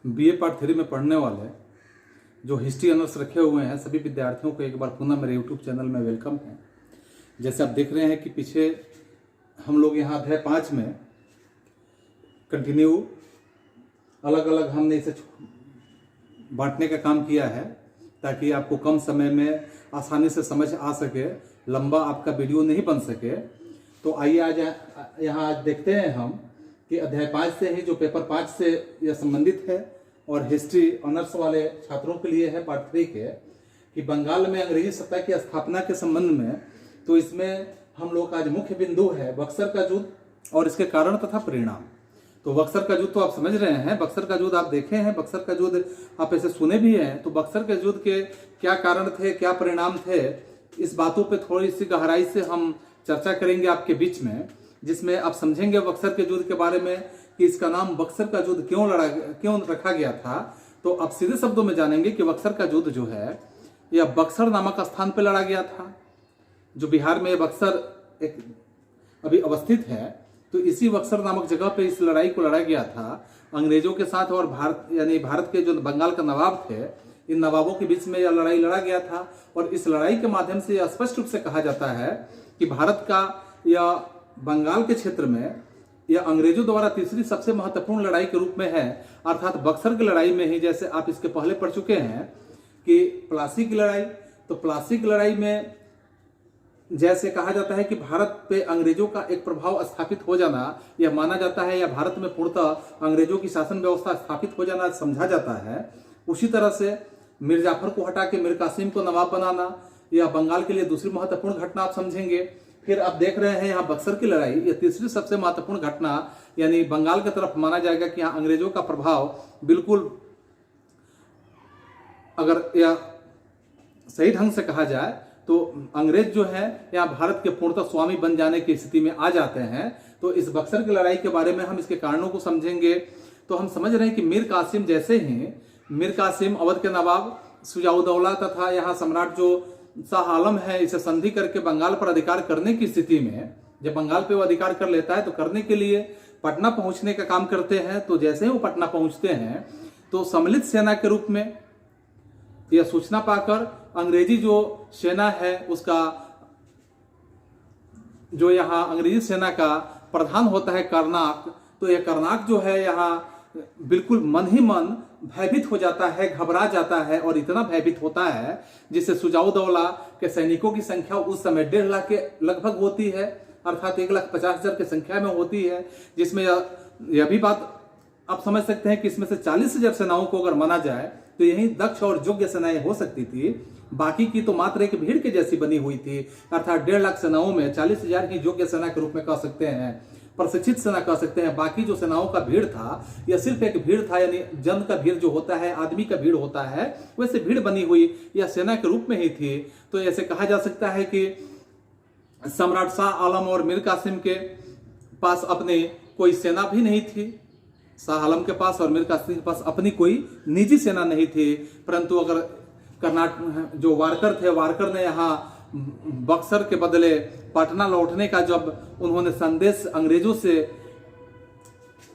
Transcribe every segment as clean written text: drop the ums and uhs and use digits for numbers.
BA part 3 में पढ़ने वाले जो हिस्ट्री ऑनर्स रखे हुए हैं सभी विद्यार्थियों को एक बार पुनः मेरे यूट्यूब चैनल में वेलकम है। जैसे आप देख रहे हैं कि पीछे हम लोग यहाँ अध्याय 5 में कंटिन्यू अलग अलग हमने इसे बांटने का काम किया है ताकि आपको कम समय में आसानी से समझ आ सके, लंबा आपका वीडियो नहीं बन सके। तो आइए आज यहाँ आज देखते हैं हम कि अध्याय 5 से ही जो पेपर 5 से यह संबंधित है और हिस्ट्री ऑनर्स वाले छात्रों के लिए है पार्ट 3 के, कि बंगाल में अंग्रेजी सत्ता की स्थापना के संबंध में। तो इसमें हम लोग का आज मुख्य बिंदु है बक्सर का युद्ध और इसके कारण तथा परिणाम। तो बक्सर का युद्ध तो आप समझ रहे हैं, बक्सर का युद्ध आप देखे हैं, बक्सर का युद्ध आप ऐसे सुने भी हैं। तो बक्सर के युद्ध के क्या कारण थे, क्या परिणाम थे, इस बातों पे थोड़ी सी गहराई से हम चर्चा करेंगे आपके बीच में, जिसमें आप समझेंगे बक्सर के युद्ध के बारे में कि इसका नाम बक्सर का युद्ध क्यों रखा गया था। तो आप सीधे शब्दों में जानेंगे कि बक्सर का युद्ध जो है यह बक्सर नामक स्थान पर लड़ा गया था, जो बिहार में बक्सर एक अभी अवस्थित है। तो इसी बक्सर नामक जगह पे इस लड़ाई को लड़ा गया था अंग्रेजों के साथ और भारत के जो बंगाल का नवाब थे, इन नवाबों के बीच में यह लड़ाई लड़ा गया था। और इस लड़ाई के माध्यम से यह स्पष्ट रूप से कहा जाता है कि भारत का यह बंगाल के क्षेत्र में यह अंग्रेजों द्वारा तीसरी सबसे महत्वपूर्ण लड़ाई के रूप में है, अर्थात बक्सर की लड़ाई में ही, जैसे आप इसके पहले पढ़ चुके हैं कि प्लासी की लड़ाई। तो प्लासी की लड़ाई में जैसे कहा जाता है कि भारत पे अंग्रेजों का एक प्रभाव स्थापित हो जाना यह माना जाता है, या भारत में पूर्णतः अंग्रेजों की शासन व्यवस्था स्थापित हो जाना समझा जाता है। उसी तरह से मीर जाफर को हटा के मीर कासिम को नवाब बनाना यह बंगाल के लिए दूसरी महत्वपूर्ण घटना आप समझेंगे। फिर आप देख रहे हैं यहाँ बक्सर की लड़ाई, यह तीसरी सबसे महत्वपूर्ण घटना, यानी बंगाल की तरफ माना जाएगा कि यहाँ अंग्रेजों का प्रभाव बिल्कुल, अगर यह सही ढंग से कहा जाए तो अंग्रेज जो है यहाँ भारत के पूर्णतः स्वामी बन जाने की स्थिति में आ जाते हैं। तो इस बक्सर की लड़ाई के बारे में हम इसके कारणों को समझेंगे। तो हम समझ रहे हैं कि मीर कासिम जैसे ही मीर कासिम अवध के नवाब शुजाउद्दौला तथा यहाँ सम्राट जो शाह आलम है, इसे संधि करके बंगाल पर अधिकार करने की स्थिति में, जब बंगाल पे वो अधिकार कर लेता है तो करने के लिए पटना पहुंचने का काम करते हैं। तो जैसे ही वो पटना पहुंचते हैं तो सम्मिलित सेना के रूप में यह सूचना पाकर अंग्रेजी जो सेना है उसका, जो यहाँ अंग्रेजी सेना का प्रधान होता है कर्नाक, तो यह कर्नाक जो है यहाँ बिल्कुल मन ही मन भयभीत हो जाता है, घबरा जाता है, और इतना भयभीत होता है जिससे शुजाउद्दौला के सैनिकों की संख्या उस समय 1.5 लाख के लगभग होती है, अर्थात 1,50,000 की संख्या में होती है। जिसमें यह भी बात आप समझ सकते हैं कि इसमें से 40,000 सेनाओं को अगर माना जाए तो यही दक्ष और योग्य सेनाएं हो सकती थी, बाकी की तो मात्र एक भीड़ के जैसी बनी हुई थी। अर्थात 1.5 लाख सेनाओं में 40,000 ही योग्य सेना के रूप में कह सकते हैं, प्रशिक्षित सेना कह सकते हैं। बाकी जो सेनाओं का भीड़ था यह सिर्फ एक भीड़ था, यानी जन का भीड़ जो होता है, आदमी का भीड़ होता है, वैसे भीड़ बनी हुई यह सेना के रूप में ही थी। तो ऐसे कहा जा सकता है कि सम्राट शाह आलम और मीर कासिम के पास अपने कोई सेना भी नहीं थी, शाह आलम के पास और मीर कासिम के पास अपनी कोई निजी सेना नहीं थी। परंतु अगर कर्नाटक जो वारकर थे, वारकर ने यहाँ बक्सर के बदले पटना लौटने का जब उन्होंने संदेश अंग्रेजों से,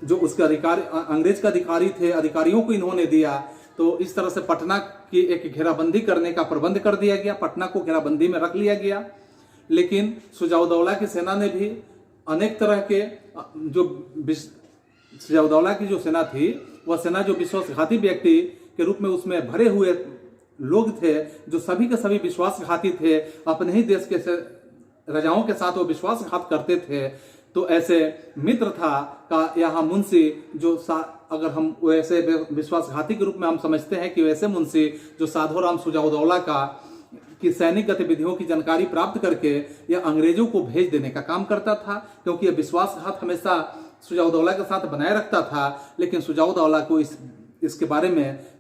जो उसके अधिकारी अंग्रेज के अधिकारी थे, अधिकारियों को इन्होंने दिया, तो इस तरह से पटना की एक घेराबंदी करने का प्रबंध कर दिया गया, पटना को घेराबंदी में रख लिया गया। लेकिन शुजाउद्दौला की सेना ने भी अनेक तरह के शुजाउद्दौला की जो सेना थी वह सेना जो विश्वासघाती व्यक्ति के रूप में उसमें भरे हुए लोग थे, जो सभी के सभी विश्वासघाती थे, अपने ही देश के राजाओं के साथ वो विश्वासघात करते थे। तो ऐसे मित्र था का यहाँ मुंशी जो अगर हम वैसे विश्वासघाती के रूप में हम समझते हैं कि वैसे मुंशी जो साधुराम शुजाउद्दौला का की सैनिक गतिविधियों की जानकारी प्राप्त करके यह अंग्रेजों को भेज देने का काम करता था, क्योंकि यह विश्वासघात हमेशा शुजाउद्दौला के साथ बनाए रखता था। लेकिन शुजाउद्दौला को इसके बारे में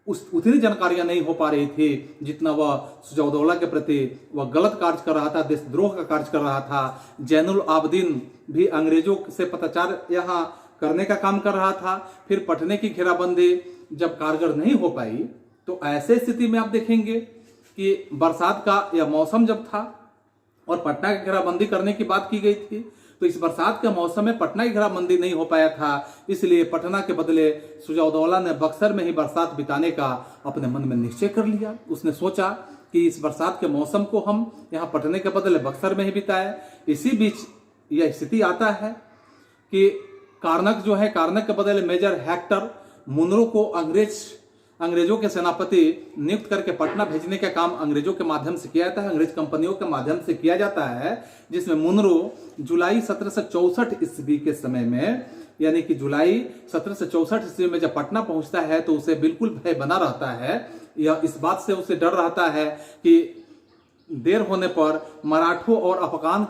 उतनी जानकारियां नहीं हो पा रही थी जितना वह शुजाउद्दौला के प्रति वह गलत कार्य कर रहा था, देशद्रोह का कार्य कर रहा था। जैनुल आबदीन भी अंग्रेजों से पत्राचार यहाँ करने का काम कर रहा था। फिर पटने की घेराबंदी जब कारगर नहीं हो पाई तो ऐसे स्थिति में आप देखेंगे कि बरसात का यह मौसम जब था और पटना की घेराबंदी करने की बात की गई थी, तो इस बरसात के मौसम में पटना की घेराबंदी नहीं हो पाया था, इसलिए पटना के बदले सुजाउद्दौला ने बक्सर में ही बरसात बिताने का अपने मन में निश्चय कर लिया। उसने सोचा कि इस बरसात के मौसम को हम यहाँ पटने के बदले बक्सर में ही बिताए। इसी बीच यह स्थिति आता है कि कार्नक जो है, कार्नक के बदले मेजर हेक्टर मुनरो को अंग्रेजों के सेनापति नियुक्त करके पटना भेजने का काम अंग्रेजों के माध्यम से किया जाता है, अंग्रेज कंपनियों के माध्यम से किया जाता है, जिसमें मुनरो जुलाई 1764 ईस्वी के समय में, यानी कि जुलाई 1764 ईस्वी में जब पटना पहुंचता है तो उसे बिल्कुल भय बना रहता है। यह इस बात से उसे डर रहता है कि देर होने पर मराठों और अफगान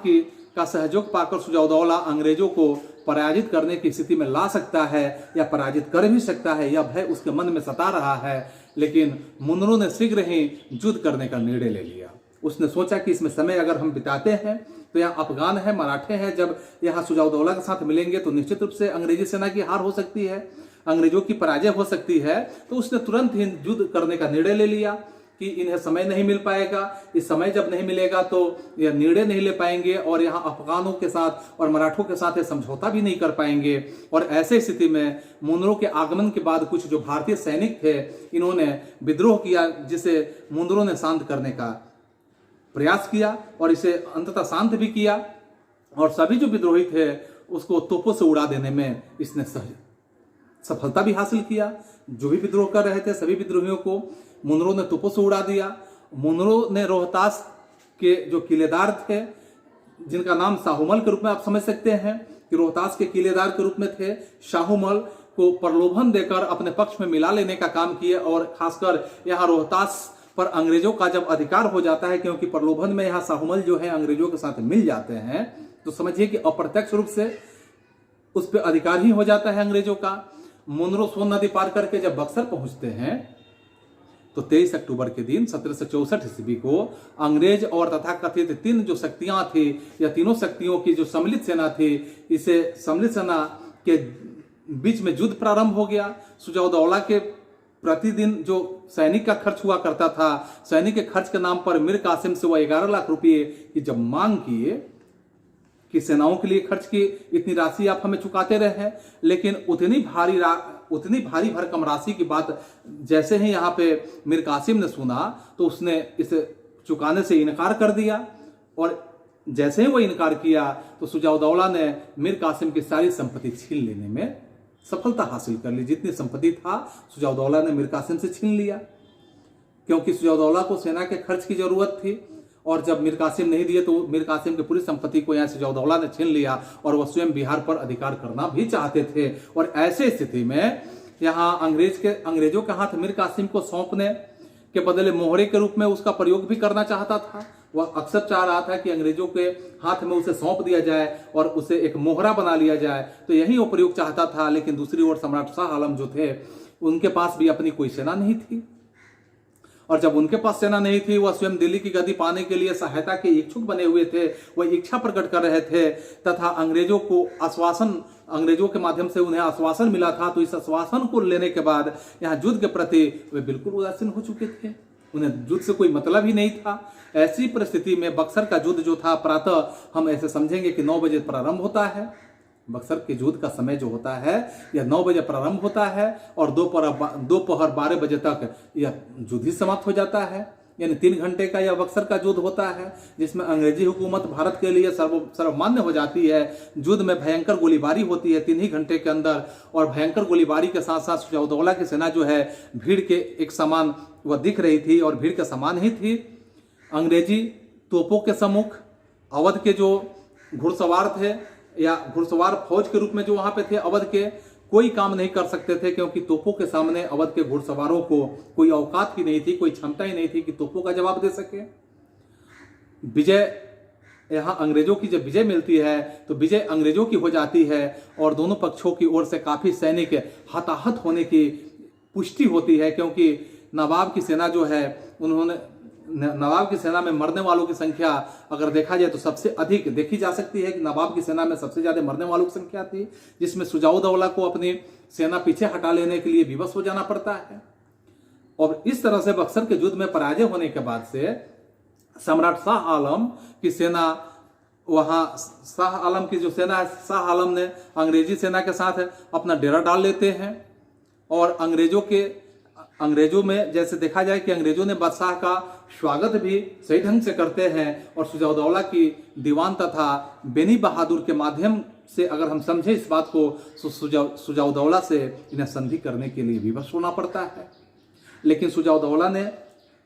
का सहयोग पाकर सुजाउद्दौला अंग्रेजों को पराजित करने की स्थिति में ला सकता है या पराजित कर भी सकता है। यह भय उसके मन में सता रहा है, लेकिन मुनरो ने शीघ्र ही युद्ध करने का निर्णय ले लिया। उसने सोचा कि इसमें समय अगर हम बिताते हैं तो यहाँ अफगान है, मराठे हैं, जब यहाँ सुजाउद्दौला के साथ मिलेंगे तो निश्चित रूप से अंग्रेजी सेना की हार हो सकती है, अंग्रेजों की पराजय हो सकती है। तो उसने तुरंत ही युद्ध करने का निर्णय ले लिया कि इन्हें समय नहीं मिल पाएगा, इस समय जब नहीं मिलेगा तो यह निर्णय नहीं ले पाएंगे और यहाँ अफगानों के साथ और मराठों के साथ ये समझौता भी नहीं कर पाएंगे। और ऐसे स्थिति में मुनरो के आगमन के बाद कुछ जो भारतीय सैनिक थे, इन्होंने विद्रोह किया, जिसे मुनरो ने शांत करने का प्रयास किया और इसे अंततः शांत भी किया। और सभी जो विद्रोही थे उसको तोपों से उड़ा देने में इसने सफलता भी हासिल किया। जो भी विद्रोह कर रहे थे सभी विद्रोहियों को मुनरो ने तोपों से उड़ा दिया। मुनरो ने रोहतास के जो किलेदार थे, जिनका नाम शाहूमल के रूप में आप समझ सकते हैं कि रोहतास के किलेदार के रूप में थे, शाहूमल को प्रलोभन देकर अपने पक्ष में मिला लेने का काम किए। और खासकर यहाँ रोहतास पर अंग्रेजों का जब अधिकार हो जाता है, क्योंकि प्रलोभन में यहाँ शाहूमल जो है अंग्रेजों के साथ मिल जाते हैं, तो समझिए कि अप्रत्यक्ष रूप से उस पर अधिकार ही हो जाता है अंग्रेजों का। मुनरो सोन नदी पार करके जब बक्सर पहुंचते हैं तो 23 अक्टूबर के दिन 1764 ईस्वी को अंग्रेज और तथाकथित तीन जो शक्तियां थी, या तीनों शक्तियों की जो सम्मिलित सेना थी, इसे सम्मिलित सेना के बीच में युद्ध प्रारंभ हो गया। सुजाउद्दौला के प्रतिदिन जो सैनिक का खर्च हुआ करता था, सैनिक के खर्च के नाम पर मीर कासिम से वह 11 लाख रुपये की जब मांग किए कि सेनाओं के लिए खर्च की इतनी राशि आप हमें चुकाते रहे, लेकिन उतनी भारी भरकम राशि की बात जैसे ही यहाँ पे मीर कासिम ने सुना तो उसने इसे चुकाने से इनकार कर दिया। और जैसे ही वो इनकार किया तो सुजाउद्दौला ने मीर कासिम की सारी संपत्ति छीन लेने में सफलता हासिल कर ली। जितनी संपत्ति था सुजाउद्दौला ने मीर कासिम से छीन लिया, क्योंकि सुजाउद्दौला को सेना के खर्च की जरूरत थी। और जब मीर कासिम नहीं दिए तो मीर कासिम की पूरी संपत्ति को यहाँ सुजाउद्दौला ने छीन लिया और वह स्वयं बिहार पर अधिकार करना भी चाहते थे। और ऐसे स्थिति में यहाँ अंग्रेजों के हाथ मीर कासिम को सौंपने के बदले मोहरे के रूप में उसका प्रयोग भी करना चाहता था। वह अक्सर चाह रहा था कि अंग्रेजों के हाथ में उसे सौंप दिया जाए और उसे एक मोहरा बना लिया जाए, तो यही वो प्रयोग चाहता था। लेकिन दूसरी ओर सम्राट शाह आलम जो थे, उनके पास भी अपनी कोई सेना नहीं थी, और जब उनके पास सेना नहीं थी, वह स्वयं दिल्ली की गद्दी पाने के लिए सहायता के इच्छुक बने हुए थे। वह इच्छा प्रकट कर रहे थे तथा अंग्रेजों के माध्यम से उन्हें आश्वासन मिला था। तो इस आश्वासन को लेने के बाद यहाँ युद्ध के प्रति वे बिल्कुल उदासीन हो चुके थे, उन्हें युद्ध से कोई मतलब ही नहीं था। ऐसी परिस्थिति में बक्सर का युद्ध जो था, प्रातः हम ऐसे समझेंगे कि 9 बजे प्रारंभ होता है। बक्सर के युद्ध का समय जो होता है यह 9 बजे प्रारंभ होता है और दोपहर 12 बजे तक यह युद्ध ही समाप्त हो जाता है। यानी 3 घंटे का यह बक्सर का युद्ध होता है, जिसमें अंग्रेजी हुकूमत भारत के लिए सर्वमान्य हो जाती है। युद्ध में भयंकर गोलीबारी होती है 3 ही घंटे के अंदर, और भयंकर गोलीबारी के साथ साथ सुजाउद्दौला की सेना जो है भीड़ के एक समान वह दिख रही थी, और भीड़ के समान ही थी। अंग्रेजी तोपों के सम्मुख अवध के जो घुड़सवार थे या घुड़सवार फौज के रूप में जो वहां पे थे अवध के, कोई काम नहीं कर सकते थे, क्योंकि तोपों के सामने अवध के घुड़सवारों को कोई औकात ही नहीं थी, कोई क्षमता ही नहीं थी कि तोपों का जवाब दे सके। यहाँ अंग्रेजों की जब विजय मिलती है तो विजय अंग्रेजों की हो जाती है, और दोनों पक्षों की ओर से काफी सैनिक हताहत होने की पुष्टि होती है, क्योंकि नवाब की सेना जो है, नवाब की सेना में मरने वालों की संख्या अगर देखा जाए तो सबसे अधिक देखी जा सकती है कि नवाब की सेना में सबसे ज्यादा मरने वालों की संख्या थी, जिसमें सुजाउद्दौला को अपनी सेना पीछे हटा लेने के लिए विवश हो जाना पड़ता है। और इस तरह से बक्सर के युद्ध में पराजय होने के बाद से सम्राट शाह आलम की सेना वहाँ शाह आलम की जो सेना है, शाह आलम ने अंग्रेजी सेना के साथ अपना डेरा डाल लेते हैं। और अंग्रेजों में जैसे देखा जाए कि अंग्रेजों ने बादशाह का स्वागत भी सही ढंग से करते हैं। और सुजाउद्दौला की दीवान तथा बेनी बहादुर के माध्यम से अगर हम समझें इस बात को, सुजाउद्दौला से इन्हें संधि करने के लिए विवश होना पड़ता है। लेकिन सुजाउद्दौला ने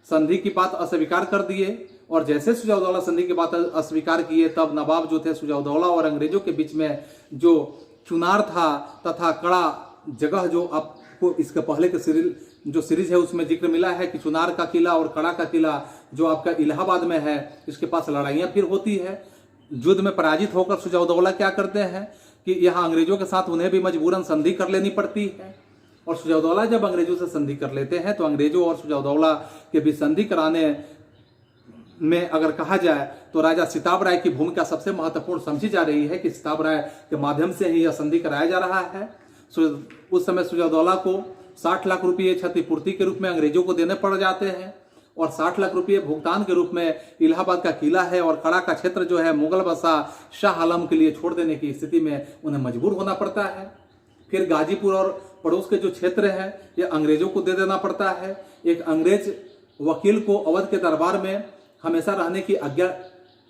संधि की बात अस्वीकार कर दिए। और जैसे सुजाउद्दौला संधि की बात अस्वीकार किए, तब नवाब जो थे सुजाउद्दौला और अंग्रेजों के बीच में जो चुनार था तथा कड़ा जगह, जो आपको इसके पहले के सीरीज है उसमें जिक्र मिला है कि चुनार का किला और कड़ा का किला जो आपका इलाहाबाद में है, इसके पास लड़ाइयाँ फिर होती है। युद्ध में पराजित होकर सुजाउद्दौला क्या करते हैं कि यहाँ अंग्रेजों के साथ उन्हें भी मजबूरन संधि कर लेनी पड़ती है। और सुजाउद्दौला जब अंग्रेजों से संधि कर लेते हैं तो अंग्रेजों और सुजाउद्दौला के बीच संधि कराने में अगर कहा जाए तो राजा सिताब राय की भूमिका सबसे महत्वपूर्ण समझी जा रही है कि सिताब राय के माध्यम से ही यह संधि कराया जा रहा है। उस समय सुजाउद्दौला को 60 लाख रुपये क्षतिपूर्ति के रूप में अंग्रेजों को देने पड़ जाते हैं और 60 लाख रुपये भुगतान के रूप में इलाहाबाद का किला है और कड़ा का क्षेत्र जो है मुगल बादशाह शाह आलम के लिए छोड़ देने की स्थिति में उन्हें मजबूर होना पड़ता है। फिर गाजीपुर और पड़ोस के जो क्षेत्र है ये अंग्रेजों को दे देना पड़ता है। एक अंग्रेज वकील को अवध के दरबार में हमेशा रहने की आज्ञा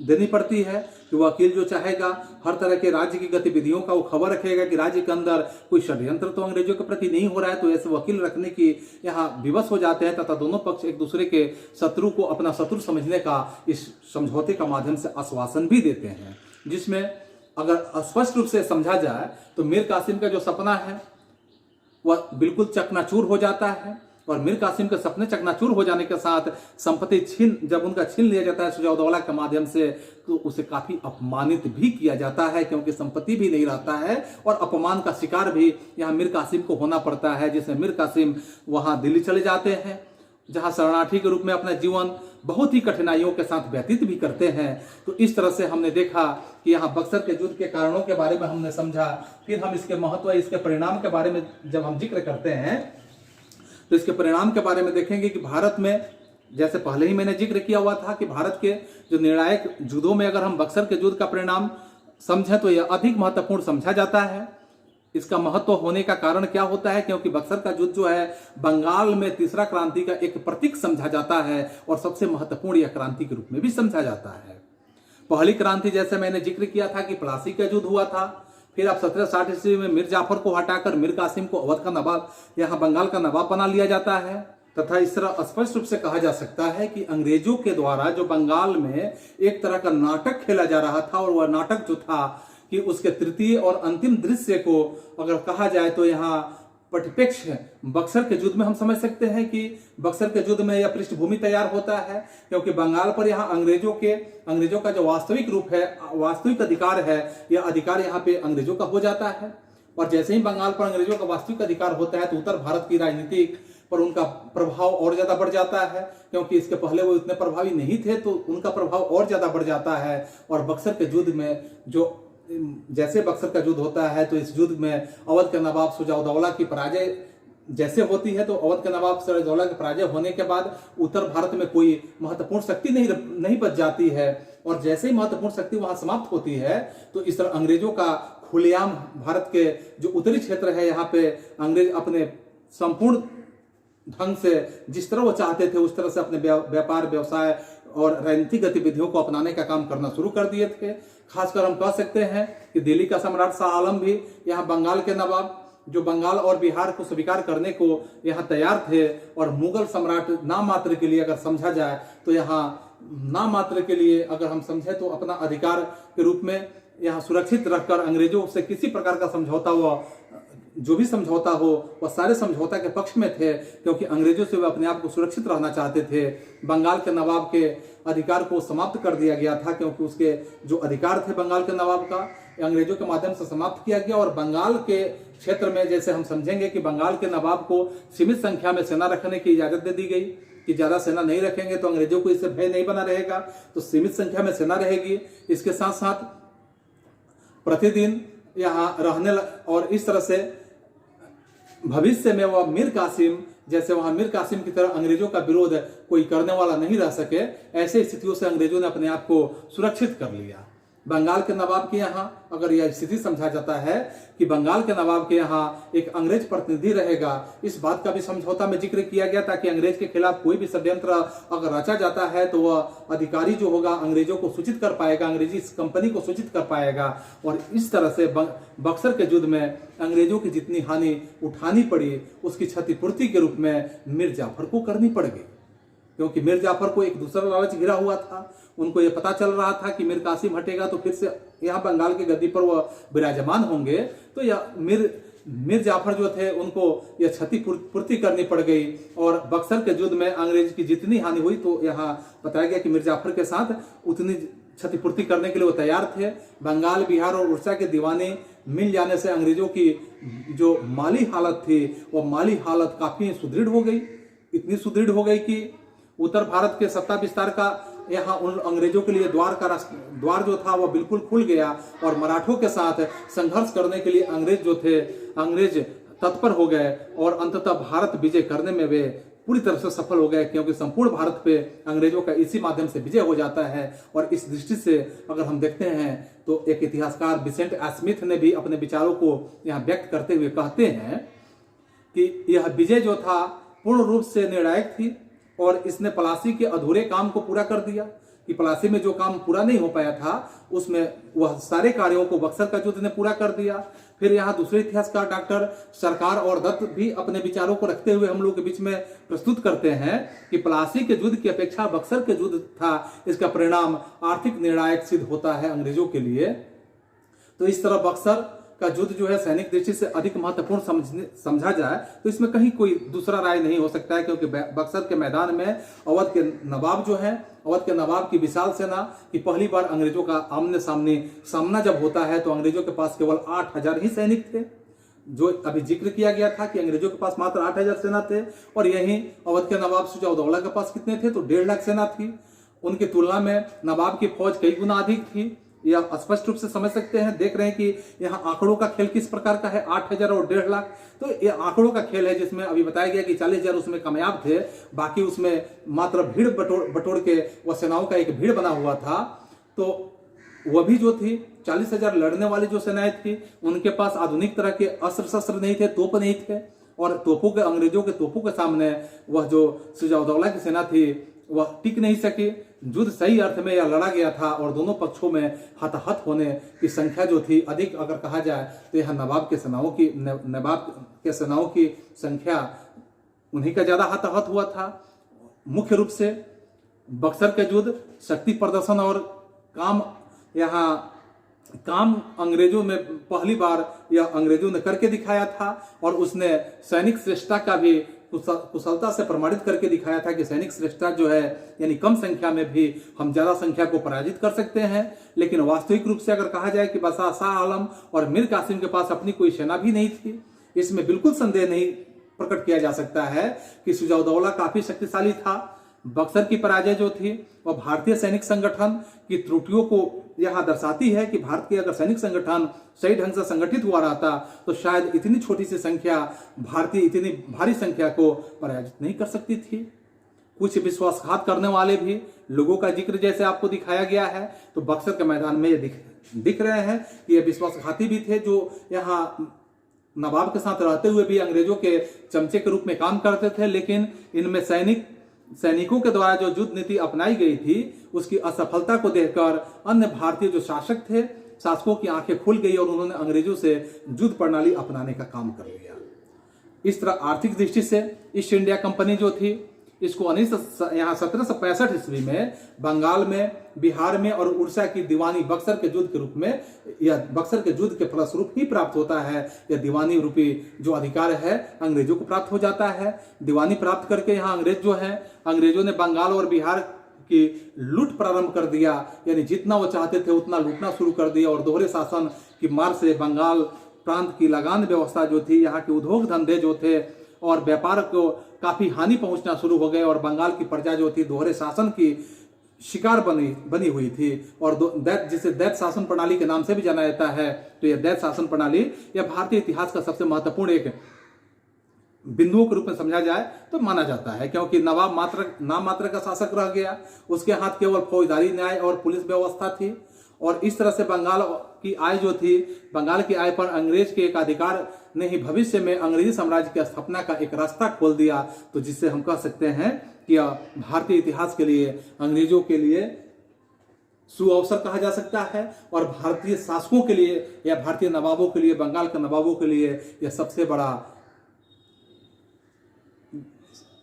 देनी पड़ती है कि वकील जो चाहेगा हर तरह के राज्य की गतिविधियों का वो खबर रखेगा कि राज्य के अंदर कोई षड्यंत्र तो अंग्रेजों के प्रति नहीं हो रहा है। तो ऐसे वकील रखने की यहाँ विवश हो जाते हैं तथा दोनों पक्ष एक दूसरे के शत्रु को अपना शत्रु समझने का इस समझौते का माध्यम से आश्वासन भी देते हैं, जिसमें अगर स्पष्ट रूप से समझा जाए तो मीर कासिम का जो सपना है वह बिल्कुल चकनाचूर हो जाता है। और मीर कासिम के सपने चकनाचूर हो जाने के साथ संपत्ति जब उनका छीन लिया जाता है सुजाउद्दौला के माध्यम से, तो उसे काफी अपमानित भी किया जाता है, क्योंकि संपत्ति भी नहीं रहता है और अपमान का शिकार भी यहाँ मीर कासिम को होना पड़ता है। जिसमें मीर कासिम वहाँ दिल्ली चले जाते हैं, जहाँ शरणार्थी के रूप में अपना जीवन बहुत ही कठिनाइयों के साथ व्यतीत भी करते हैं। तो इस तरह से हमने देखा कि यहाँ बक्सर के युद्ध के कारणों के बारे में हमने समझा। फिर हम इसके महत्व, इसके परिणाम के बारे में जब हम जिक्र करते हैं तो इसके परिणाम के बारे में देखेंगे कि भारत में, जैसे पहले ही मैंने जिक्र किया हुआ था कि भारत के जो निर्णायक युद्धों में अगर हम बक्सर के युद्ध का परिणाम समझें तो यह अधिक महत्वपूर्ण समझा जाता है। इसका महत्व होने का कारण क्या होता है, क्योंकि बक्सर का युद्ध जो है बंगाल में तीसरा क्रांति का एक प्रतीक समझा जाता है और सबसे महत्वपूर्ण यह क्रांति के रूप में भी समझा जाता है। पहली क्रांति जैसे मैंने जिक्र किया था कि प्लासी का युद्ध हुआ था। फिर अब 1760 ईस्वी में मीर जाफर को हटाकर मीर कासिम को अवध का नवाब, यहाँ बंगाल का नवाब बना लिया जाता है। तथा इस तरह स्पष्ट रूप से कहा जा सकता है कि अंग्रेजों के द्वारा जो बंगाल में एक तरह का नाटक खेला जा रहा था, और वह नाटक जो था कि उसके तृतीय और अंतिम दृश्य को अगर कहा जाए तो यहाँ परिप्रेक्ष बक्सर के युद्ध में हम समझ सकते हैं कि बक्सर के युद्ध में यह पृष्ठभूमि तैयार होता है, क्योंकि बंगाल पर यहाँ अंग्रेजों का जो वास्तविक रूप है, वास्तविक अधिकार है, यह अधिकार यहाँ पे अंग्रेजों का हो जाता है। और जैसे ही बंगाल पर अंग्रेजों का वास्तविक अधिकार होता है तो उत्तर भारत की राजनीति पर उनका प्रभाव और ज्यादा बढ़ जाता है, क्योंकि इसके पहले वो इतने प्रभावी नहीं थे तो उनका प्रभाव और ज्यादा बढ़ जाता है। और बक्सर के युद्ध में जो जैसे बक्सर का युद्ध होता है तो इस युद्ध में अवध के नवाब सुजाउद्दौला की पराजय जैसे होती है, तो अवध के नवाब सुजाउद्दौला की पराजय होने के बाद उत्तर भारत में कोई महत्वपूर्ण शक्ति नहीं बच जाती है। और जैसे ही महत्वपूर्ण शक्ति वहां समाप्त होती है तो इस तरह अंग्रेजों का खुलेआम भारत के जो उत्तरी क्षेत्र है यहाँ पे अंग्रेज अपने संपूर्ण ढंग से जिस तरह वो चाहते थे उस तरह से अपने व्यापार व्यवसाय और राजनीतिक गतिविधियों को अपनाने का काम करना शुरू कर दिए थे। खासकर हम कह सकते हैं कि दिल्ली का सम्राट शाह आलम भी यहाँ बंगाल के नवाब जो बंगाल और बिहार को स्वीकार करने को यहाँ तैयार थे, और मुगल सम्राट नाम मात्र के लिए अगर समझा जाए तो यहाँ नाम मात्र के लिए अगर हम समझे तो अपना अधिकार के रूप में यहाँ सुरक्षित रखकर अंग्रेजों से किसी प्रकार का समझौता हुआ, जो भी समझौता हो वह सारे समझौता के पक्ष में थे, क्योंकि अंग्रेजों से वे अपने आप को सुरक्षित रहना चाहते थे। बंगाल के नवाब के अधिकार को समाप्त कर दिया गया था, क्योंकि उसके जो अधिकार थे बंगाल के नवाब का अंग्रेजों के माध्यम से समाप्त किया गया। और बंगाल के क्षेत्र में जैसे हम समझेंगे कि बंगाल के नवाब को सीमित संख्या में सेना रखने की इजाजत दे दी गई कि ज्यादा सेना नहीं रखेंगे तो अंग्रेजों को इससे भय नहीं बना रहेगा, तो सीमित संख्या में सेना रहेगी। इसके साथ साथ प्रतिदिन यहाँ रहने और इस तरह से भविष्य में वह मीर कासिम, जैसे वहां मीर कासिम की तरह अंग्रेजों का विरोध कोई करने वाला नहीं रह सके, ऐसे स्थितियों से अंग्रेजों ने अपने आप को सुरक्षित कर लिया। बंगाल के नवाब के यहाँ अगर यह स्थिति समझा जाता है कि बंगाल के नवाब के यहाँ एक अंग्रेज प्रतिनिधि रहेगा, इस बात का भी समझौता में जिक्र किया गया था कि अंग्रेज के खिलाफ कोई भी षड्यंत्र अगर रचा जाता है तो वह अधिकारी जो होगा अंग्रेजों को सूचित कर पाएगा, अंग्रेजी कंपनी को सूचित कर पाएगा। और इस तरह से बक्सर के युद्ध में अंग्रेजों की जितनी हानि उठानी पड़ी उसकी क्षतिपूर्ति के रूप में मीर जाफर को करनी पड़ गई, क्योंकि मीर जाफर को एक दूसरा लालच घिरा हुआ था। उनको यह पता चल रहा था कि मीर कासिम हटेगा तो फिर से यहाँ बंगाल की गद्दी पर वह विराजमान होंगे, तो यह मीर जाफर जो थे उनको यह क्षतिपूर्ति करनी पड़ गई। और बक्सर के युद्ध में अंग्रेज की जितनी हानि हुई तो यहाँ बताया गया कि मीर जाफर के साथ उतनी क्षतिपूर्ति करने के लिए वो तैयार थे। बंगाल, बिहार और उड़ीसा के दीवाने मिल जाने से अंग्रेजों की जो माली हालत थी वो माली हालत काफी सुदृढ़ हो गई, इतनी सुदृढ़ हो गई कि उत्तर भारत के सत्ता विस्तार का यहाँ उन अंग्रेजों के लिए द्वार जो था वो बिल्कुल खुल गया। और मराठों के साथ संघर्ष करने के लिए अंग्रेज तत्पर हो गए और अंततः भारत विजय करने में वे पूरी तरह से सफल हो गए, क्योंकि संपूर्ण भारत पे अंग्रेजों का इसी माध्यम से विजय हो जाता है। और इस दृष्टि से अगर हम देखते हैं तो एक इतिहासकार विसेंट स्मिथ ने भी अपने विचारों को यहाँ व्यक्त करते हुए कहते हैं कि यह विजय जो था पूर्ण रूप से निर्णायक थी और इसने पलासी के अधूरे काम को पूरा कर दिया, कि पलासी में जो काम पूरा नहीं हो पाया था उसमें वह सारे कार्यों को बक्सर का युद्ध ने पूरा कर दिया। फिर यहाँ दूसरे इतिहासकार डॉक्टर सरकार और दत्त भी अपने विचारों को रखते हुए हम लोग के बीच में प्रस्तुत करते हैं कि पलासी के युद्ध की अपेक्षा बक्सर के युद्ध था इसका परिणाम आर्थिक निर्णायक सिद्ध होता है अंग्रेजों के लिए। तो इस तरह बक्सर का युद्ध जो है सैनिक दृष्टि से अधिक महत्वपूर्ण समझा जाए तो इसमें कहीं कोई दूसरा राय नहीं हो सकता है, क्योंकि बक्सर के मैदान में अवध के नवाब जो है, अवध के नवाब की विशाल सेना की पहली बार अंग्रेजों का आमने सामना जब होता है तो अंग्रेजों के पास केवल 8000 ही सैनिक थे। जो अभी जिक्र किया गया था कि अंग्रेजों के पास मात्र 8000 सेना थे, और यहीं अवध के नवाब सुजाउद्दौला के पास कितने थे तो 1.5 लाख सेना थी। उनकी तुलना में नवाब की फौज कई गुना अधिक थी। यह स्पष्ट रूप से समझ सकते हैं, देख रहे हैं कि यहाँ आंकड़ों का खेल किस प्रकार का है, 8000 और 1.5 लाख। तो ये आंकड़ों का खेल है जिसमें अभी बताया गया कि 40,000 उसमें कामयाब थे, बाकी उसमें मात्र भीड़ बटोर के वह सेनाओं का एक भीड़ बना हुआ था। तो वह भी जो थी 40,000 लड़ने वाली जो सेनाएं थी उनके पास आधुनिक तरह के अस्त्र शस्त्र नहीं थे, तोप नहीं थे, और अंग्रेजों के तोपों के सामने वह जो सुजाउद्दौला की सेना थी वह टिक नहीं सकी। युद्ध सही अर्थ में यह लड़ा गया था और दोनों पक्षों में हताहत होने की संख्या जो थी अधिक अगर कहा जाए तो यह नवाब के सेनाओं की संख्या उन्हीं का ज्यादा हताहत हुआ था। मुख्य रूप से बक्सर के युद्ध शक्ति प्रदर्शन और काम अंग्रेजों में पहली बार यह अंग्रेजों ने करके दिखाया था, और उसने सैनिक श्रेष्ठता का भी कुशलता से प्रमाणित करके दिखाया था कि सैनिक श्रेष्ठता जो है यानी कम संख्या में भी हम ज्यादा संख्या को पराजित कर सकते हैं। लेकिन वास्तविक रूप से अगर कहा जाए कि बसा शाह आलम और मीर कासिम के पास अपनी कोई सेना भी नहीं थी, इसमें बिल्कुल संदेह नहीं प्रकट किया जा सकता है कि सुजाउद्दौला काफी शक्तिशाली था। बक्सर की पराजय जो थी वह भारतीय सैनिक संगठन की त्रुटियों को यहां दर्शाती है कि भारत के अगर सैनिक संगठन सही ढंग से संगठित हुआ रहता तो शायद इतनी छोटी सी संख्या भारतीय इतनी भारी संख्या को पराजित नहीं कर सकती थी। कुछ विश्वासघात करने वाले भी लोगों का जिक्र जैसे आपको दिखाया गया है तो बक्सर के मैदान में ये दिख रहे हैं कि ये विश्वासघाती भी थे जो यहाँ नवाब के साथ रहते हुए भी अंग्रेजों के चमचे के रूप में काम करते थे। लेकिन इनमें सैनिकों के द्वारा जो युद्ध नीति अपनाई गई थी उसकी असफलता को देखकर अन्य भारतीय जो शासकों की आंखें खुल गई और उन्होंने अंग्रेजों से युद्ध प्रणाली अपनाने का काम कर लिया। इस तरह आर्थिक दृष्टि से ईस्ट इंडिया कंपनी जो थी इसको 1765 ईस्वी में बंगाल में, बिहार में और उड़ीसा की दीवानी बक्सर के युद्ध के रूप में या बक्सर के युद्ध के फलस्वरूप ही प्राप्त होता है। यह दीवानी रूपी जो अधिकार है अंग्रेजों को प्राप्त हो जाता है। दीवानी प्राप्त करके यहाँ अंग्रेज जो है अंग्रेजों ने बंगाल और बिहार की लूट प्रारंभ कर दिया, यानी जितना वो चाहते थे उतना लूटना शुरू कर दिया। और दोहरे शासन की मार से बंगाल प्रांत की लगान व्यवस्था जो थी, यहाँ के उद्योग धंधे जो थे और व्यापार को काफी हानि पहुंचना शुरू हो गए और बंगाल की प्रजा जो थी दोहरे शासन की शिकार बनी हुई थी। और जिसे दैत्य शासन प्रणाली के नाम से भी जाना जाता है, तो यह दैत्य शासन प्रणाली यह भारतीय इतिहास का सबसे महत्वपूर्ण एक बिंदुओं के रूप में समझा जाए तो माना जाता है, क्योंकि नवाब नाम मात्र का शासक रह गया। उसके हाथ केवल फौजदारी न्याय और पुलिस व्यवस्था थी और इस तरह से बंगाल की आय जो थी, बंगाल की आय पर अंग्रेज के एक अधिकार ने ही भविष्य में अंग्रेजी साम्राज्य की स्थापना का एक रास्ता खोल दिया। तो जिससे हम कह सकते हैं कि भारतीय इतिहास के लिए अंग्रेजों के लिए सुअवसर कहा जा सकता है, और भारतीय शासकों के लिए या भारतीय नवाबों के लिए, बंगाल के नवाबों के लिए यह सबसे बड़ा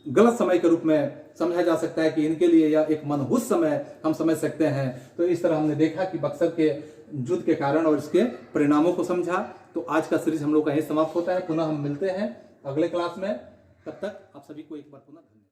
गलत समय के रूप में समझा जा सकता है कि इनके लिए यह एक मनहूस समय हम समझ सकते हैं। तो इस तरह हमने देखा कि बक्सर के युद्ध के कारण और इसके परिणामों को समझा। तो आज का सीरीज हम लोग का यही समाप्त होता है। पुनः हम मिलते हैं अगले क्लास में। तब तक आप सभी को एक बार पुनः धन्यवाद।